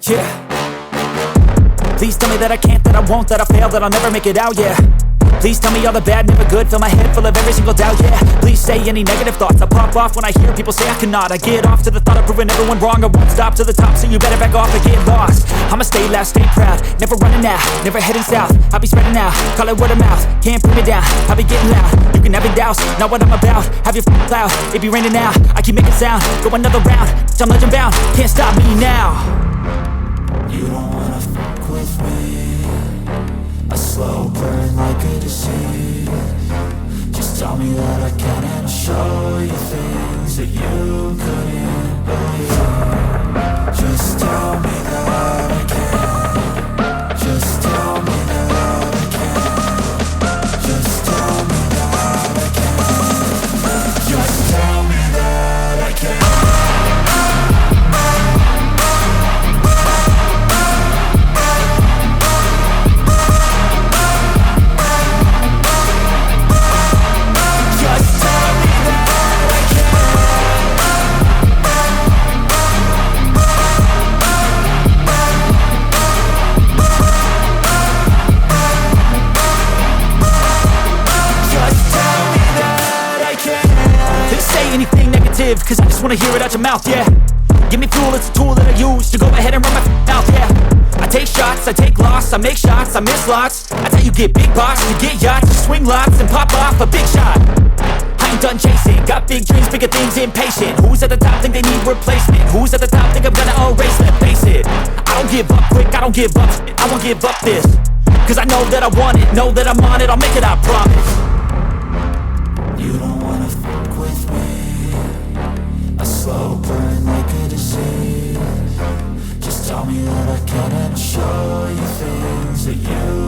Yeah. Please tell me that I can't, that I won't, that I fail, that I'll never make it out, yeah. Please tell me all the bad, never good, fill my head full of every single doubt, yeah. Please say any negative thoughts, I pop off when I hear people say I cannot. I get off to the thought of proving everyone wrong, I won't stop to the top, so you better back off and get lost. I'ma stay loud, stay proud, never running out, never heading south. I'll be spreading out, call it word of mouth, can't put me down, I'll be getting loud. You can have your doubts, not what I'm about, have your cloud, it be raining now, I keep making sound, go another round, I'm legend bound, can't stop me now. You don't wanna fuck with me, a slow burn like a disease. Just tell me that I can and I'll show you things that you couldn't believe. Just tell me that I can. Just tell me that I can. Just tell me that I can. Just tell me that I can. Anything negative, cause I just wanna hear it out your mouth, yeah. Give me fuel, it's a tool that I use to go ahead and run my mouth, yeah. I take shots, I take loss, I make shots, I miss lots. That's how you get big box, you get yachts, you swing lots and pop off a big shot. I ain't done chasing, got big dreams, bigger things, impatient. Who's at the top think they need replacement? Who's at the top think I'm gonna erase them? Face it, I don't give up quick, I don't give up shit, I won't give up this. Cause I know that I want it, know that I'm on it, I'll make it, I promise. You don't wanna fuck with me, a slow burn like a disease. Just tell me that I can and I'll show you things that you